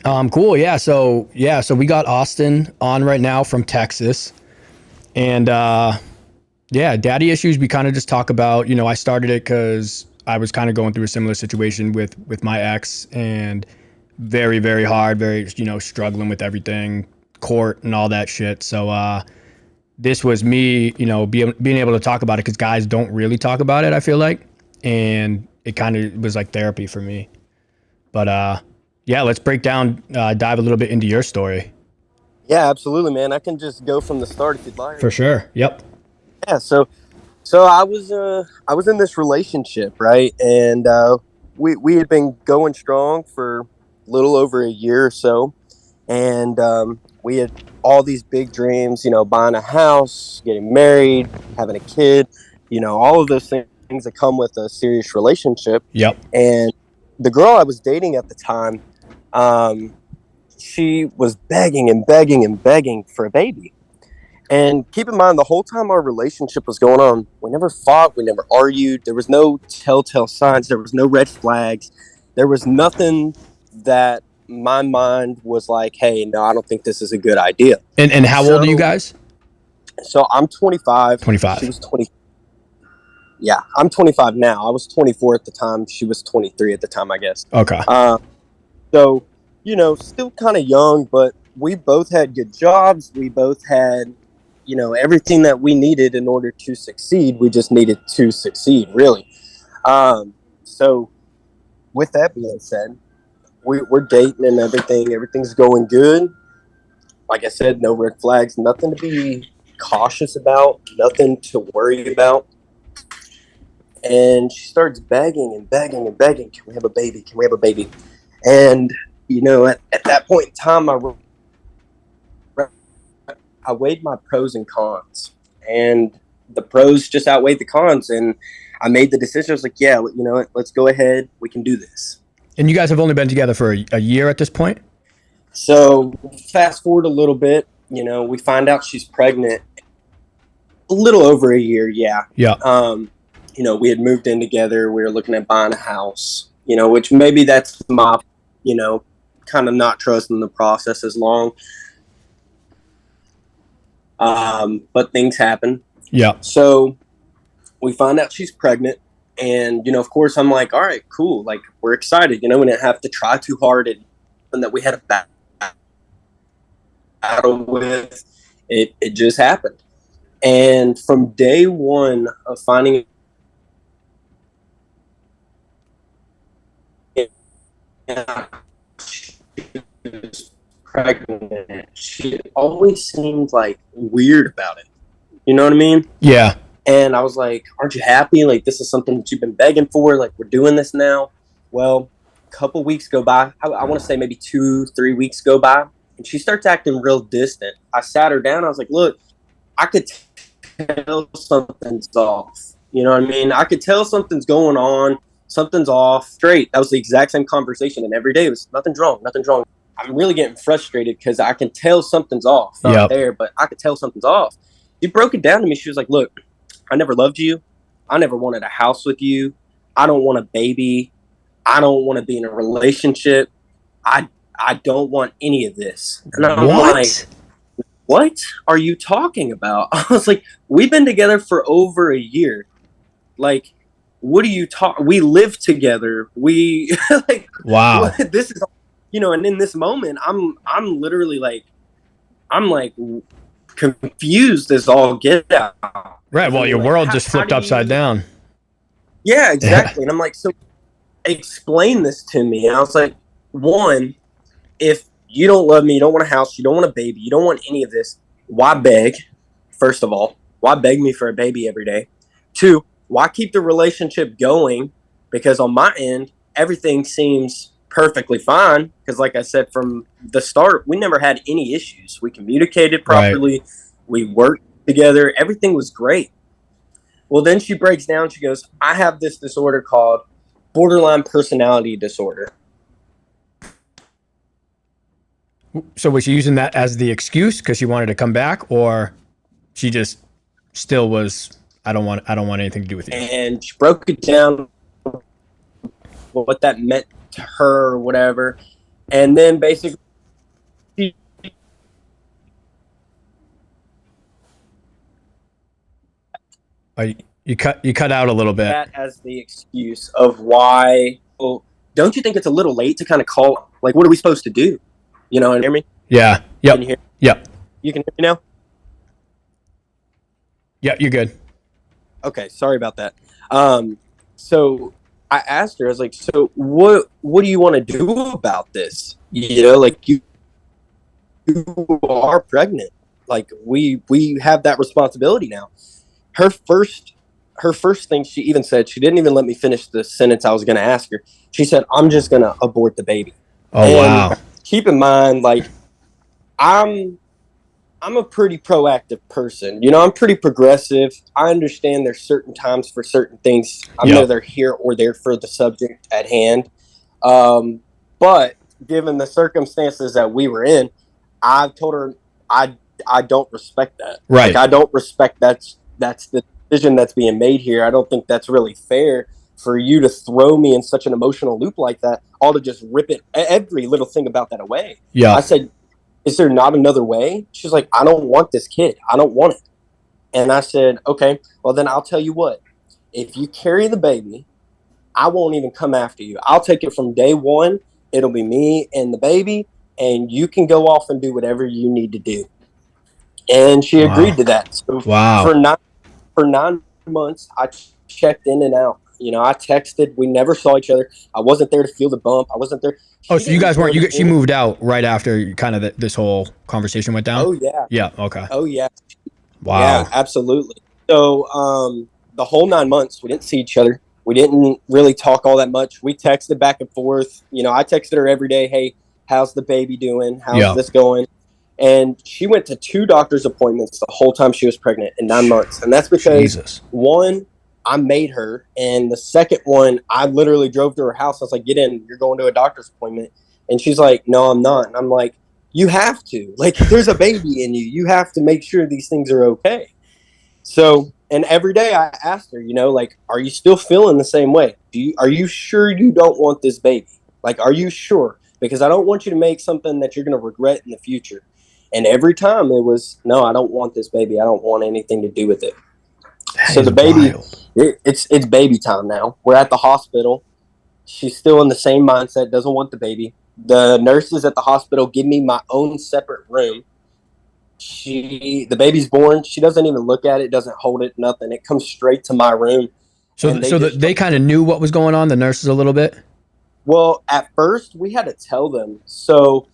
Cool. So we got Austin on right now from Texas, and yeah, daddy issues. We kind of just talk about. I started it because I was kind of going through a similar situation with my ex, and very very hard, very struggling with everything, court and all that shit. So this was me, being able to talk about it because guys don't really talk about it. I feel like, and it kind of was like therapy for me. But yeah, let's dive a little bit into your story. Yeah, absolutely, man. I can just go from the start if you'd like. For sure. Yep. Yeah, so I was in this relationship, right? And we had been going strong for a little over a year or so, and we had all these big dreams, buying a house, getting married, having a kid, all of those things that come with a serious relationship. Yep. And the girl I was dating at the time, um, she was begging and begging and begging for a baby. And keep in mind, the whole time our relationship was going on, we never fought, we never argued. There was no telltale signs, there was no red flags, there was nothing that my mind was like, "Hey, no, I don't think this is a good idea." And how old are you So, guys? so I'm 25. She 25. was 20. Yeah, I'm 25 now. I was 24 at the time. She was 23 at the time, I guess. Okay. Uh, so, still kind of young, but we both had good jobs. We both had, everything that we needed in order to succeed. We just needed to succeed, really. So, with that being said, we're dating and everything. Everything's going good. Like I said, no red flags, nothing to be cautious about, nothing to worry about. And she starts begging and begging and begging, "Can we have a baby? Can we have a baby?" And at that point in time, I weighed my pros and cons, and the pros just outweighed the cons, and I made the decision. I was like, "Yeah, let's go ahead. We can do this." And you guys have only been together for a year at this point? So fast forward a little bit, we find out she's pregnant a little over a year. Yeah. Yeah. We had moved in together. We were looking at buying a house, which maybe that's my, you know, kind of not trusting the process as long. But things happen. Yeah. So we find out she's pregnant. And, of course, I'm like, all right, cool. Like, we're excited. We didn't have to try too hard. And that we had a battle with. It just happened. And from day one of finding she was pregnant, she always seemed like weird about it. You know what I mean? Yeah. And I was like, aren't you happy? Like, this is something that you've been begging for. Like, we're doing this now. Well, a couple weeks go by. I want to say maybe 2-3 weeks go by. And she starts acting real distant. I sat her down. I was like, look, I could tell something's off. You know what I mean? I could tell something's going on. Something's off. Straight. That was the exact same conversation. And every day it was nothing's wrong. Nothing's wrong. I'm really getting frustrated because I can tell something's off. Not there, but I could tell something's off. She broke it down to me. She was like, look, I never loved you. I never wanted a house with you. I don't want a baby. I don't want to be in a relationship. I don't want any of this. And I'm like, what are you talking about? I was like, we've been together for over a year. Like, what do you talk? We live together. We like, wow. This is, and in this moment, I'm literally like, I'm like confused as all get out. Right. Well, your like, world just flipped upside down. Yeah, exactly. And I'm like, so explain this to me. And I was like, one, if you don't love me, you don't want a house, you don't want a baby, you don't want any of this, why beg? First of all, why beg me for a baby every day? Two, why keep the relationship going? Because on my end, everything seems perfectly fine. Because like I said, from the start, we never had any issues. We communicated properly. Right. We worked together. Everything was great. Well, then she breaks down. She goes, I have this disorder called borderline personality disorder. So was she using that as the excuse because she wanted to come back, or she just still was, I don't want anything to do with you? And she broke it down, what that meant to her or whatever. And then basically she You cut out a little bit. that as the excuse of why. Well, don't you think it's a little late to kind of call? Like, what are we supposed to do? You know, and hear me? Yeah. Can you Yep. hear? Yep. You can hear me now? Yep. You're good. Okay, sorry about that. So I asked her, I was like, so what do you want to do about this? You know, like you are pregnant. Like we have that responsibility now. Her first her first thing she even said, she didn't even let me finish the sentence I was gonna ask her. She said, I'm just gonna abort the baby. Oh And wow. keep in mind, like I'm I'm a pretty proactive person. You know, I'm pretty progressive. I understand there's certain times for certain things. I'm Yep. neither here or there for the subject at hand. Um, but given the circumstances that we were in, I've told her I I don't respect that. Like Right. I don't respect that's the decision that's being made here. I don't think that's really fair for you to throw me in such an emotional loop like that, all to just rip it every little thing about that away. I Yep. said, is there not another way? She's like, I don't want this kid. I don't want it. And I said, okay, well, then I'll tell you what. If you carry the baby, I won't even come after you. I'll take it from day one. It'll be me and the baby, and you can go off and do whatever you need to do. And she Wow. agreed to that. So Wow. for 9 months, I checked in and out. You know, I texted. We never saw each other. I wasn't there to feel the bump. I wasn't there. Oh, She so you didn't guys tell weren't. me She any. moved out right after kind of this whole conversation went down. Oh yeah. Yeah. Okay. Oh yeah. Yeah, Wow. absolutely. So the whole 9 months, we didn't see each other. We didn't really talk all that much. We texted back and forth. You know, I texted her every day, hey, how's the baby doing? How's Yeah. this going? And she went to 2 doctor's appointments the whole time she was pregnant in 9 months. And that's because Jesus. one, I made her. And the second one, I literally drove to her house. I was like, get in, you're going to a doctor's appointment. And she's like, no, I'm not. And I'm like, you have to. Like, there's a baby in you. You have to make sure these things are okay. So, and every day I asked her, you know, like, are you still feeling the same way? Are you sure you don't want this baby? Like, are you sure? Because I don't want you to make something that you're going to regret in the future. And every time it was, no, I don't want this baby. I don't want anything to do with it. That So is the baby, wild. it's baby time now. We're at the hospital. She's still in the same mindset, doesn't want the baby. The nurses at the hospital give me my own separate room. The baby's born. She doesn't even look at it, doesn't hold it, nothing. It comes straight to my room, So and they just they kind of knew what was going on. The nurses a little bit. well, at first we had to tell them. So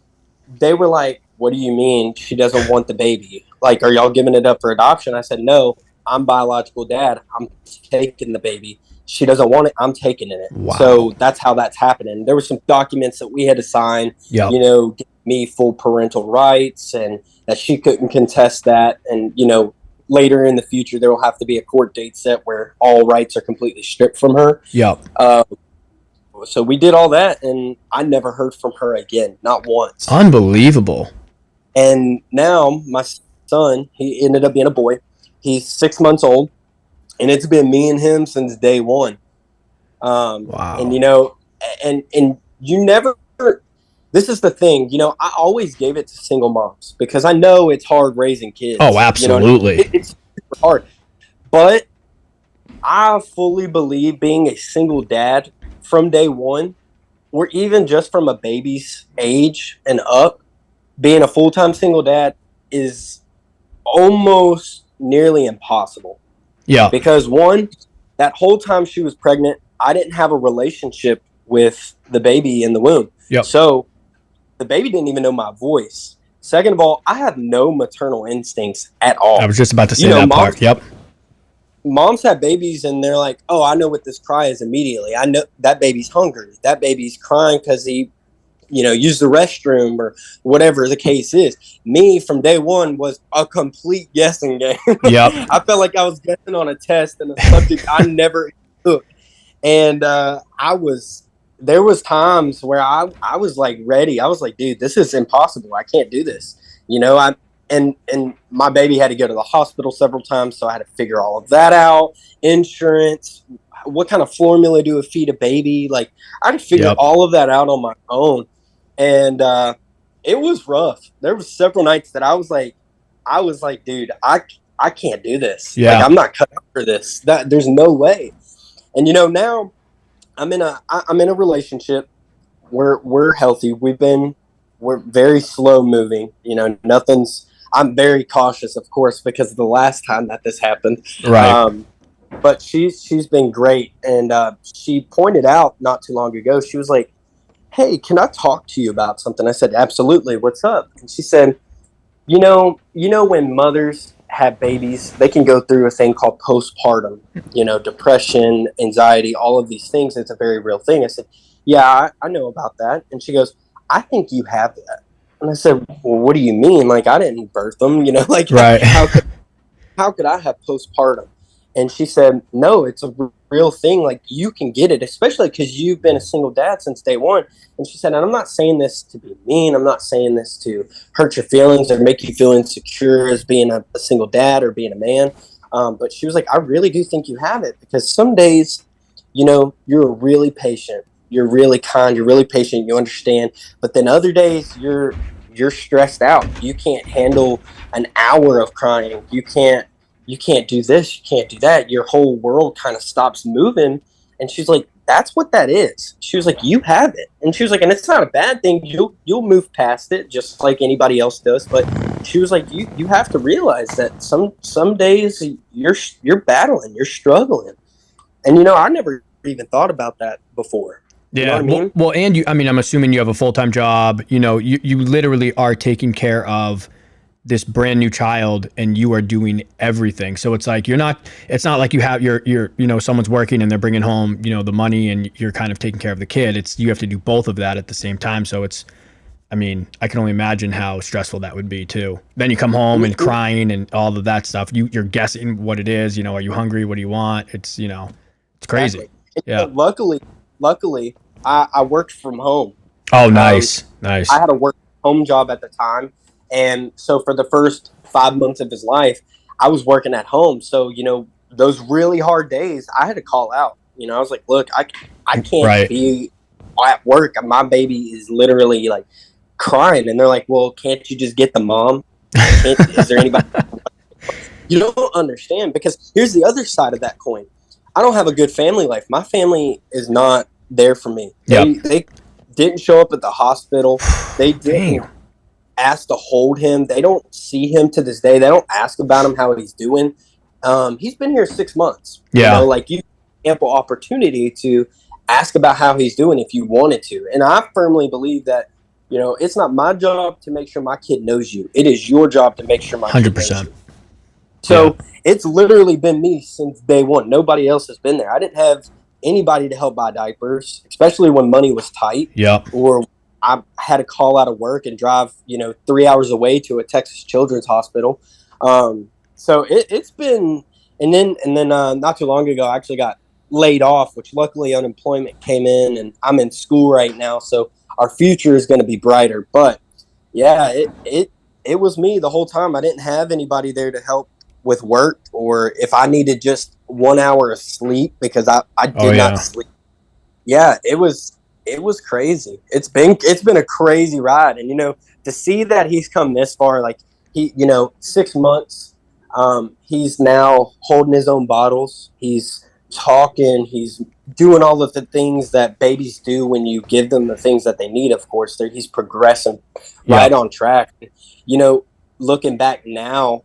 they were like, "What do you mean she doesn't want the baby? Like, are y'all giving it up for adoption?" I said, "No, I'm biological dad. I'm taking the baby. She doesn't want it. I'm taking it." Wow. So that's how that's happening. There were some documents that we had to sign. Yep. You know, give me full parental rights, and that she couldn't contest that. And you know, later in the future, there will have to be a court date set where all rights are completely stripped from her. Yep. So we did all that, and I never heard from her again, not once. Unbelievable. And now my son, he ended up being a boy. He's 6 months old, and it's been me and him since day one. Wow. And you know, and you never. This is the thing, you know. I always gave it to single moms because I know it's hard raising kids. Oh, You know, absolutely. it's super hard, but I fully believe being a single dad from day one, or even just from a baby's age and up, being a full time single dad is almost nearly impossible. Yeah. Because one, that whole time she was pregnant, I didn't have a relationship with the baby in the womb. Yep. So the baby didn't even know my voice. Second of all, I have no maternal instincts at all. I was just about to say You know, that part. Yep. Moms have babies and they're like, oh, I know what this cry is immediately. I know that baby's hungry. That baby's crying because he, you know, used the restroom or whatever the case is. Me from day one was a complete guessing game. Yep. I felt like I was guessing on a test and a subject I never took. And there was times where I was like ready. I was like, dude, this is impossible. I can't do this. You know, and my baby had to go to the hospital several times, so I had to figure all of that out. Insurance, what kind of formula do I feed a baby? Like I had to figure Yep. all of that out on my own. And it was rough. There was several nights that I was like, dude, I can't do this. Like, Yeah. I'm not cut out for this. That there's no way. And now I'm in a relationship. We're healthy. We're very slow moving. Nothing's. I'm very cautious, of course, because of the last time that this happened. Right. But she's been great, and she pointed out not too long ago. She was like, "Hey, can I talk to you about something?" I said, "Absolutely. What's up?" And she said, when mothers have babies, they can go through a thing called postpartum, depression, anxiety, all of these things. It's a very real thing. I said, yeah, I know about that. And she goes, I think you have that. And I said, well, what do you mean? Like, I didn't birth them, like, Right. how could I have postpartum? And she said, no, it's a real thing. Like, you can get it, especially because you've been a single dad since day one. And she said, and I'm not saying this to be mean. I'm not saying this to hurt your feelings or make you feel insecure as being a single dad or being a man. But she was like, I really do think you have it, because some days, you're really patient. You're really kind. You're really patient. You understand. But then other days, you're stressed out. You can't handle an hour of crying. You can't do this, you can't do that. Your whole world kind of stops moving. And she's like, that's what that is. She was like, you have it. And she was like, and it's not a bad thing. You'll move past it just like anybody else does. But she was like, you have to realize that some days you're battling, you're struggling. And I never even thought about that before. You know Yeah. what I mean? Well, and I'm assuming you have a full-time job. You literally are taking care of this brand new child, and you are doing everything. So it's like it's not like you have someone's working and they're bringing home, the money, and you're kind of taking care of the kid. You have to do both of that at the same time. So I can only imagine how stressful that would be too. Then you come home and crying and all of that stuff. You're guessing what it is, are you hungry? What do you want? It's crazy. Exactly. Yeah. Luckily, I worked from home. Oh, nice. Nice. I had a work home job at the time. And so for the first 5 months of his life, I was working at home. So, those really hard days, I had to call out. I was like, look, I can't Right. be at work. My baby is literally like crying. And they're like, well, can't you just get the mom? Is there anybody? You don't understand, because here's the other side of that coin. I don't have a good family life. My family is not there for me. Yep. They didn't show up at the hospital. They didn't Damn. ask to hold him. They don't see him to this day. They don't ask about him, how he's doing. He's been here 6 months. Yeah. Like, you have ample opportunity to ask about how he's doing if you wanted to. And I firmly believe that, it's not my job to make sure my kid knows you. It is your job to make sure my kid knows 100%. you. So it's literally been me since day one. Nobody else has been there. I didn't have anybody to help buy diapers, especially when money was tight. Yep. Or I had to call out of work and drive, 3 hours away to a Texas Children's Hospital. So it's been, and then not too long ago, I actually got laid off, which luckily unemployment came in, and I'm in school right now, so our future is going to be brighter. But yeah, it was me the whole time. I didn't have anybody there to help with work, or if I needed just 1 hour of sleep, because I did not sleep. Yeah, it was crazy. It's been a crazy ride. And to see that he's come this far, like, he 6 months, he's now holding his own bottles, he's talking, he's doing all of the things that babies do when you give them the things that they need. Of course, he's progressing right on track. Looking back now,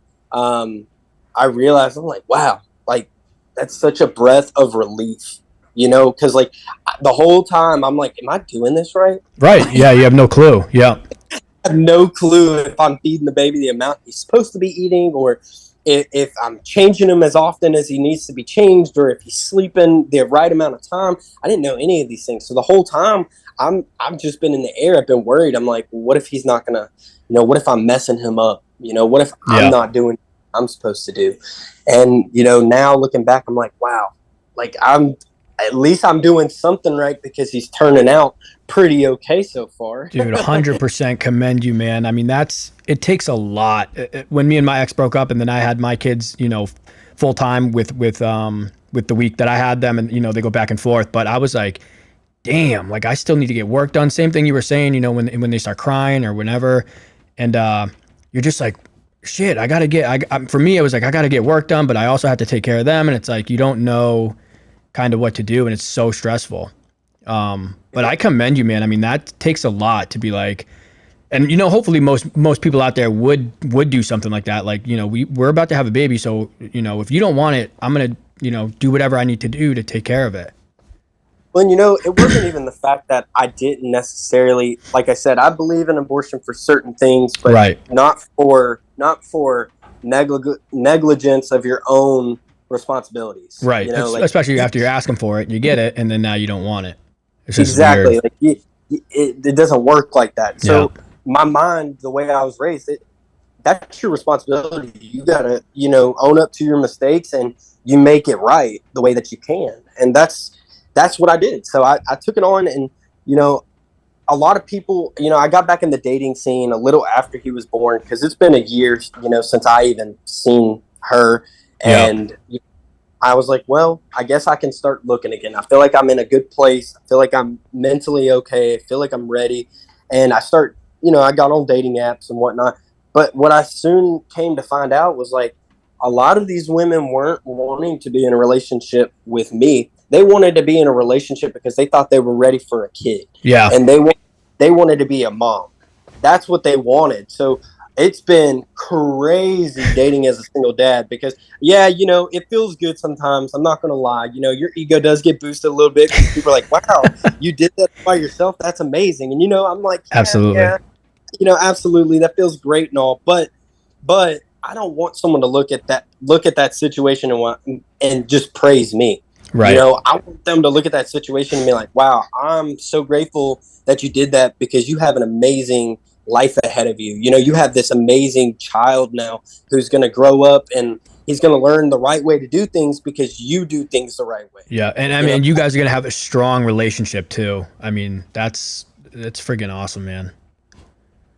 I realized, I'm like, wow, like, that's such a breath of relief, because like the whole time I'm like, am I doing this right? Right. Yeah. You have no clue. Yeah. I have no clue if I'm feeding the baby the amount he's supposed to be eating, or if I'm changing him as often as he needs to be changed, or if he's sleeping the right amount of time. I didn't know any of these things. So the whole time I've just been in the air. I've been worried. I'm like, what if he's not gonna, what if I'm messing him up? What if I'm not doing what I'm supposed to do? And, now looking back, I'm like, wow, like, at least I'm doing something right, because he's turning out pretty okay so far. Dude, 100% commend you, man. I mean, it takes a lot. When me and my ex broke up, and then I had my kids, full time with the week that I had them, and they go back and forth. But I was like, damn, like I still need to get work done. Same thing you were saying, you know, when they start crying or whenever, and you're just like, shit, I gotta get. For me, it was like I gotta get work done, but I also have to take care of them, and it's like you don't know kind of what to do, and it's so stressful. But I commend you, man. I mean, that takes a lot to be like, and you know, hopefully most people out there would do something like that. Like, you know, we're about to have a baby, so you know, if you don't want it, I'm gonna, you know, do whatever I need to do to take care of it. Well, you know, it wasn't even the fact that I didn't necessarily, like I said, I believe in abortion for certain things, but Right. not for negligence of your own responsibilities. Right. You know, like Especially after you're asking for it, you get it, and then now you don't want it. It's just exactly, weird. like it doesn't work like that. Yeah. So my mind, the way I was raised, that's your responsibility. You gotta, you know, own up to your mistakes and you make it right the way that you can, and that's what I did. So I took it on, and you know, a lot of people, you know, I got back in the dating scene a little after he was born because it's been a year, you know, since I even seen her, Yeah. and I was like, well, I guess I can start looking again. I feel like I'm in a good place. I feel like I'm mentally okay. I feel like I'm ready, and you know, I got on dating apps and whatnot. But what I soon came to find out was like a lot of these women weren't wanting to be in a relationship with me. They wanted to be in a relationship because they thought they were ready for a kid, Yeah. and they wanted to be a mom. That's what they wanted. So it's been crazy dating as a single dad because yeah, you know, it feels good sometimes. I'm not gonna lie. You know, your ego does get boosted a little bit because people are like, "Wow, you did that by yourself. That's amazing." And you know, I'm like, "Yeah, Absolutely. yeah, you know, absolutely. That feels great and all." But I don't want someone to look at that situation and just praise me. You Right. know, I want them to look at that situation and be like, "Wow, I'm so grateful that you did that because you have an amazing life ahead of you. You know, you have this amazing child now who's going to grow up and he's going to learn the right way to do things because you do things the right way." Yeah. And I You know, mean, you guys are gonna have a strong relationship too. I mean, that's friggin' awesome, man.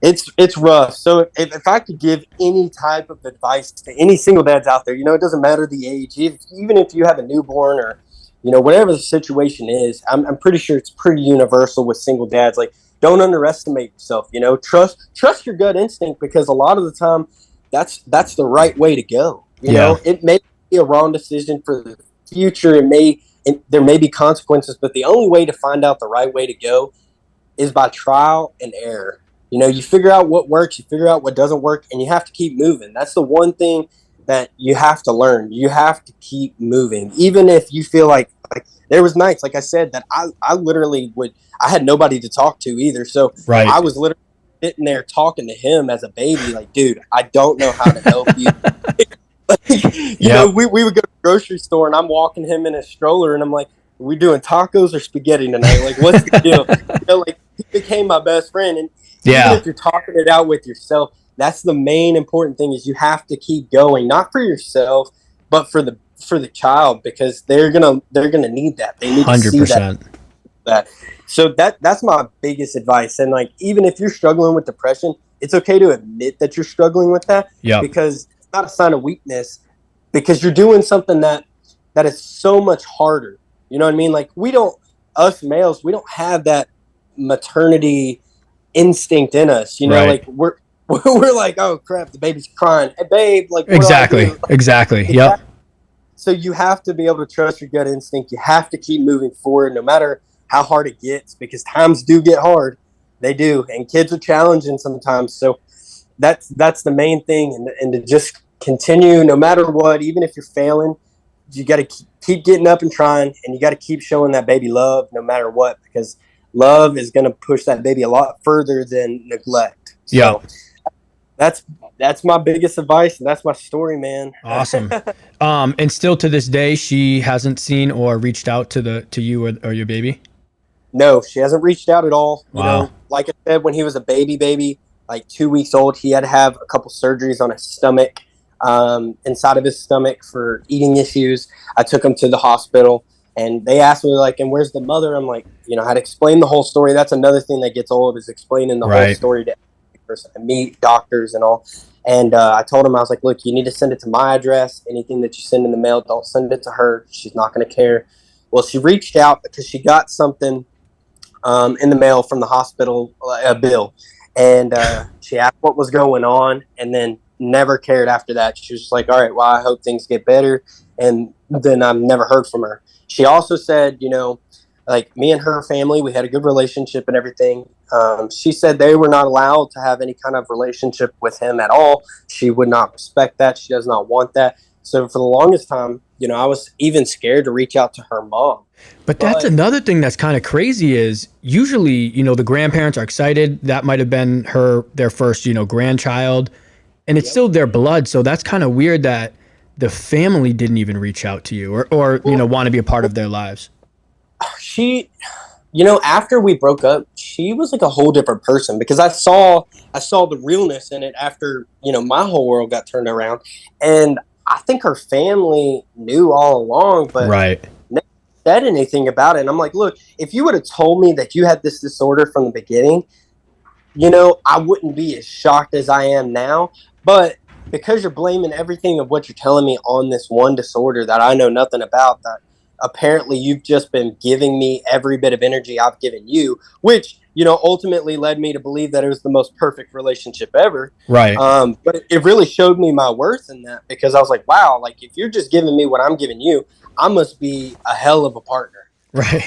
it's rough. So if I could give any type of advice to any single dads out there, you know, it doesn't matter the age, even if you have a newborn or, you know, whatever the situation is, I'm pretty sure it's pretty universal with single dads. Like, don't underestimate yourself. You know, trust your gut instinct because a lot of the time, that's the right way to go. You Yeah. know, it may be a wrong decision for the future. There may be consequences, but the only way to find out the right way to go is by trial and error. You know, you figure out what works, you figure out what doesn't work, and you have to keep moving. That's the one thing that you have to learn. You have to keep moving, even if you feel like there was nights, like I said, that I literally would. I had nobody to talk to either, so Right. I was literally sitting there talking to him as a baby, like, dude, I don't know how to help you. You know, Yep. we would go to the grocery store, and I'm walking him in a stroller, and I'm like, "Are we doing tacos or spaghetti tonight? Like, what's the deal?" You know, like he became my best friend, and even Yeah. if you're talking it out with yourself, that's the main important thing is you have to keep going, not for yourself, but for the child because they're gonna need that. They need to Hundred see percent. that. So that's my biggest advice. And like even if you're struggling with depression, it's okay to admit that you're struggling with that Yep. because it's not a sign of weakness because you're doing something that is so much harder. You know what I mean? Like us males, we don't have that maternity instinct in us. You know, Right. like we're like, oh crap, the baby's crying. Hey babe, like what do I Exactly. do? Exactly. Yep. So you have to be able to trust your gut instinct. You have to keep moving forward no matter how hard it gets because times do get hard. They do. And kids are challenging sometimes. So that's the main thing. And to just continue no matter what, even if you're failing, you got to keep getting up and trying. And you got to keep showing that baby love no matter what because love is going to push that baby a lot further than neglect. Yep. So that's that's my biggest advice and that's my story, man. Awesome. And still to this day, she hasn't seen or reached out to you or your baby. No, she hasn't reached out at all. You Wow. know, like I said, when he was a baby, like 2 weeks old, he had to have a couple surgeries on his stomach, inside of his stomach for eating issues. I took him to the hospital and they asked me like, and where's the mother? I'm like, you know, I had to explain the whole story. That's another thing that gets old is explaining the whole Right. story to every person, to me, doctors and all. And I told him, I was like, look, you need to send it to my address. Anything that you send in the mail, don't send it to her. She's not going to care. Well, she reached out because she got something in the mail from the hospital, a bill, and she asked what was going on, and then never cared after that. She was just like, all right, well, I hope things get better, and then I've never heard from her. She also said, like, me and her family, we had a good relationship and everything. She said they were not allowed to have any kind of relationship with him at all. She would not respect that. She does not want that. So for the longest time, I was even scared to reach out to her mom. But that's another thing that's kind of crazy is usually, the grandparents are excited. That might have been their first, grandchild, and it's still their blood. So that's kind of weird that the family didn't even reach out to you or want to be a part of their lives. She, after we broke up, she was like a whole different person, because I saw the realness in it after, my whole world got turned around. And I think her family knew all along, but right. never said anything about it. And I'm like, look, if you would have told me that you had this disorder from the beginning, I wouldn't be as shocked as I am now. But because you're blaming everything of what you're telling me on this one disorder that I know nothing about, that apparently you've just been giving me every bit of energy I've given you, which, ultimately led me to believe that it was the most perfect relationship ever. Right. But it really showed me my worth in that, because I was like, wow, like, if you're just giving me what I'm giving you, I must be a hell of a partner. Right.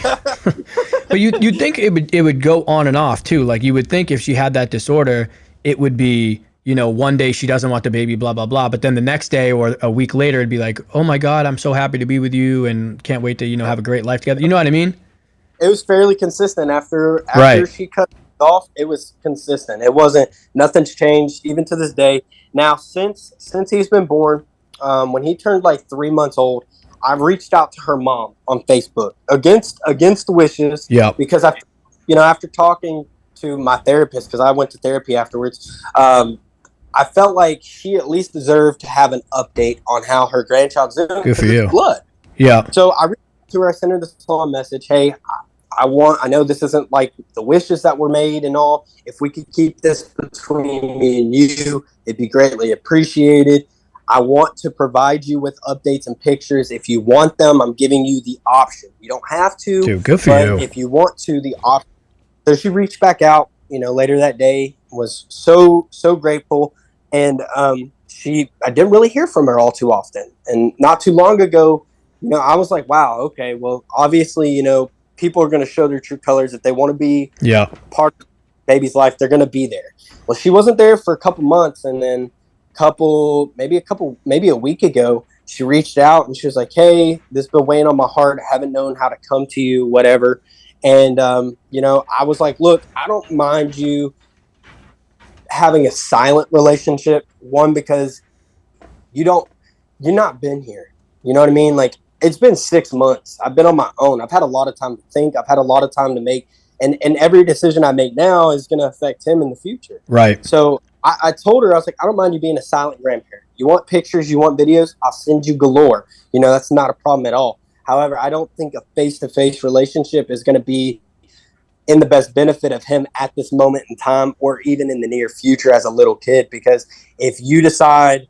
But you'd think it would go on and off too. Like, you would think if she had that disorder, it would be, one day she doesn't want the baby, blah, blah, blah. But then the next day or a week later, it'd be like, oh my God, I'm so happy to be with you and can't wait to, have a great life together. You know what I mean? It was fairly consistent after right. she cut it off. It was consistent. It wasn't, nothing's changed even to this day. Now, since he's been born, when he turned like 3 months old, I've reached out to her mom on Facebook against the wishes. Yeah. Because after talking to my therapist, because I went to therapy afterwards, I felt like she at least deserved to have an update on how her grandchild's doing. Good for you. Blood. Yeah. So I reached out to her. I sent her this long message. Hey, I know this isn't like the wishes that were made and all. If we could keep this between me and you, it'd be greatly appreciated. I want to provide you with updates and pictures. If you want them, I'm giving you the option. You don't have to. Dude, good for you. If you want to, the option. So she reached back out, later that day, was so grateful. And I didn't really hear from her all too often. And not too long ago, I was like, wow, okay, well, obviously, people are going to show their true colors. If they want to be part of the baby's life, they're going to be there. Well, she wasn't there for a couple months, and then maybe a week ago, she reached out and she was like, hey, this has been weighing on my heart. I haven't known how to come to you, whatever. And, I was like, look, I don't mind you having a silent relationship. One, because you're not been here. You know what I mean? Like, it's been 6 months. I've been on my own. I've had a lot of time to think. I've had a lot of time to make, and every decision I make now is going to affect him in the future. Right. So I told her, I was like, I don't mind you being a silent grandparent. You want pictures, you want videos, I'll send you galore. That's not a problem at all. However, I don't think a face-to-face relationship is going to be in the best benefit of him at this moment in time, or even in the near future as a little kid. Because if you decide,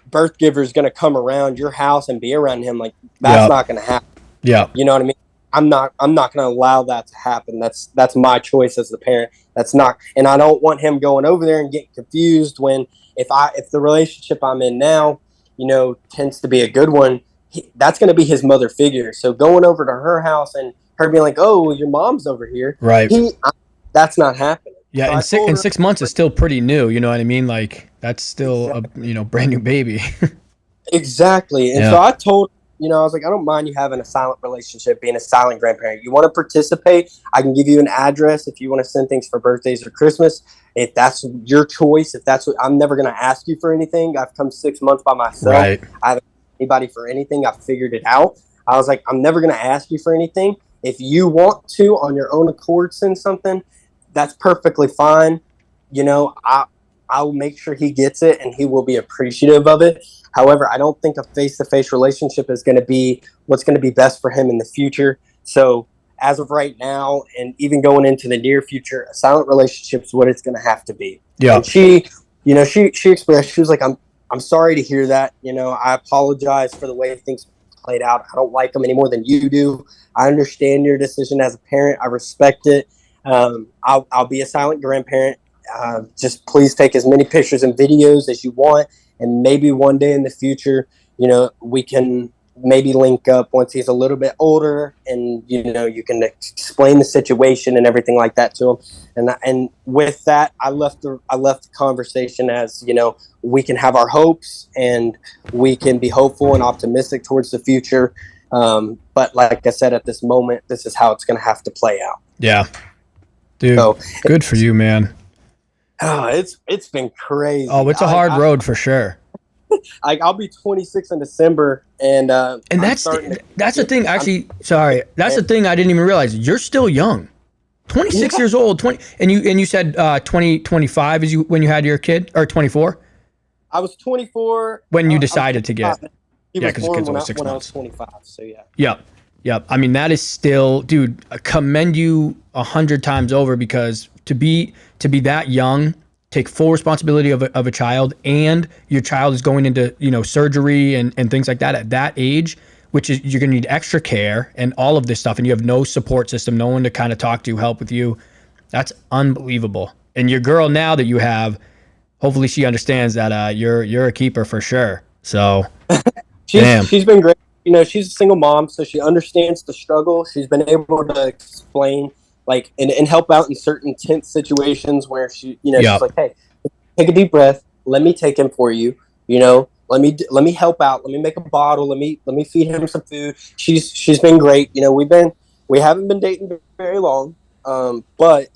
birth giver is going to come around your house and be around him, like, that's not going to happen. Yeah. You know what I mean? I'm not going to allow that to happen. That's my choice as the parent. That's not, and I don't want him going over there and getting confused when, if the relationship I'm in now, tends to be a good one, that's going to be his mother figure. So going over to her house and her being like, oh, well, your mom's over here. Right. That's not happening. Yeah. So and 6 months is still pretty new. You know what I mean? Like, that's still a, brand new baby. Exactly. And so I told, I was like, I don't mind you having a silent relationship, being a silent grandparent. You want to participate, I can give you an address if you want to send things for birthdays or Christmas. If that's your choice, I'm never going to ask you for anything. I've come 6 months by myself. Right. I haven't asked anybody for anything. I've figured it out. I was like, I'm never going to ask you for anything. If you want to, on your own accord, send something, that's perfectly fine. I'll make sure he gets it and he will be appreciative of it. However, I don't think a face-to-face relationship is going to be what's going to be best for him in the future. So as of right now, and even going into the near future, a silent relationship is what it's going to have to be. Yeah. And she expressed, she was like, I'm sorry to hear that. I apologize for the way things played out. I don't like them any more than you do. I understand your decision as a parent. I respect it. I'll be a silent grandparent. Just please take as many pictures and videos as you want, and maybe one day in the future, we can maybe link up once he's a little bit older, and you can explain the situation and everything like that to him. And with that, I left the conversation as we can have our hopes and we can be hopeful and optimistic towards the future. But like I said, at this moment, this is how it's going to have to play out. Yeah, dude. So, good for you, man. Oh, it's been crazy. Oh, it's a hard road for sure. I'll be 26 in December, and that's the thing. Actually, sorry, that's the thing I didn't even realize. You're still young, 26 years old. And you said 2025 is when you had your kid, or 24? I was 24 when you decided to get. Yeah, because your kid's only 6 months. When I was 25, so yeah. Yep. I mean, that is still, dude. I commend you 100 times over, because to be that young, take full responsibility of a child, and your child is going into surgery and things like that at that age, which is, you're gonna need extra care and all of this stuff, and you have no support system, no one to kind of talk to, help with you. That's unbelievable. And your girl now that you have, hopefully she understands that you're a keeper for sure. So she's been great. She's a single mom, so she understands the struggle. She's been able to explain and help out in certain tense situations where she's like, hey, take a deep breath. Let me take him for you. Let me help out. Let me make a bottle. Let me feed him some food. She's been great. We haven't been dating very long, but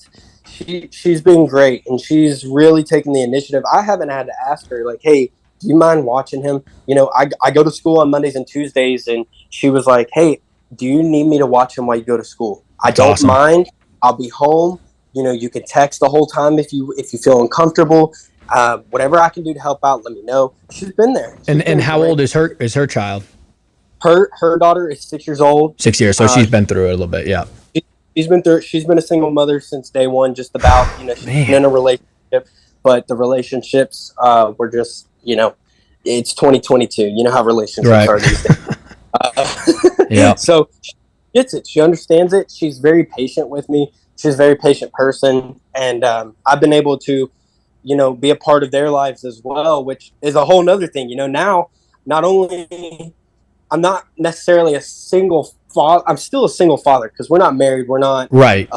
she's been great, and she's really taken the initiative. I haven't had to ask her like, hey, do you mind watching him? I go to school on Mondays and Tuesdays, and she was like, hey, do you need me to watch him while you go to school? I don't mind. I'll be home. You can text the whole time if you feel uncomfortable. Whatever I can do to help out, let me know. She's been there. And how old is her child? Her daughter is 6 years old. 6 years, so she's been through it a little bit. Yeah. She's been through it. She's been a single mother since day one, just about. She's been in a relationship, but the relationships were just, it's 2022. You know how relationships are these days. Yeah. So she gets it. She understands it. She's very patient with me. She's a very patient person, and I've been able to, be a part of their lives as well, which is a whole nother thing. Now, not only I'm not necessarily a single father, I'm still a single father, because we're not married. We're not right.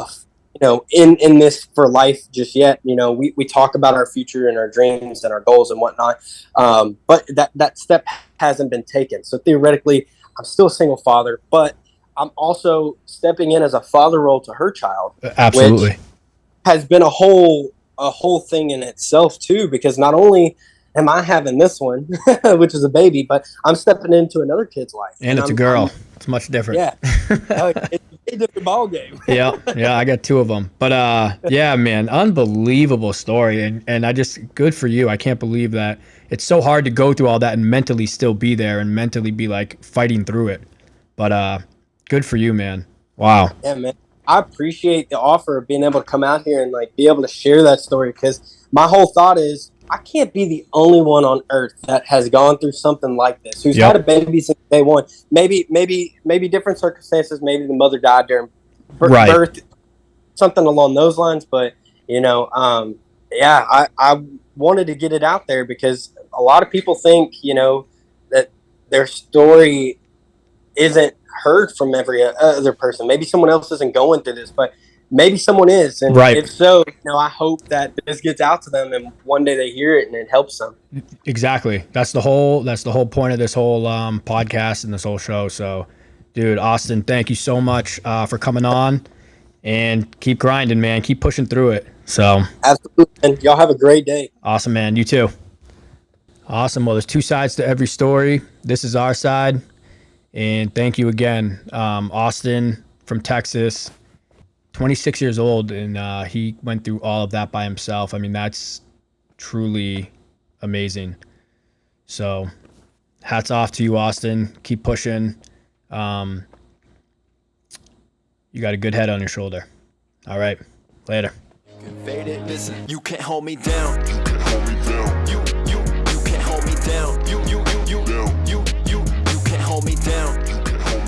In this for life just yet. We talk about our future and our dreams and our goals and whatnot, but that step hasn't been taken. So theoretically, I'm still a single father, but I'm also stepping in as a father role to her child. Absolutely. Which has been a whole thing in itself too, because not only am I having this one, which is a baby, but I'm stepping into another kid's life. And it's a girl. It's much different. Yeah. It's a different ball game. Yeah, I got 2 of them. But yeah, man, unbelievable story. And I just, good for you. I can't believe that it's so hard to go through all that and mentally still be there and mentally be like fighting through it. But good for you, man. Wow. Yeah, man. I appreciate the offer of being able to come out here and be able to share that story, because my whole thought is I can't be the only one on earth that has gone through something like this, who's had a baby since day one. Maybe different circumstances. Maybe the mother died during birth, something along those lines. But I wanted to get it out there, because a lot of people think that their story isn't heard from every other person. Maybe someone else isn't going through this, but maybe someone is. And if so, I hope that this gets out to them, and one day they hear it and it helps them. Exactly. That's the whole point of this whole podcast and this whole show. So, dude, Austin, thank you so much for coming on, and keep grinding, man. Keep pushing through it. So absolutely. And y'all have a great day. Awesome, man. You too. Awesome. Well, there's 2 sides to every story. This is our side. And thank you again, Austin from Texas, 26 years old, and he went through all of that by himself. I mean, that's truly amazing. So hats off to you, Austin. Keep pushing. You got a good head on your shoulder. All right. Later. Listen, you can't hold me down.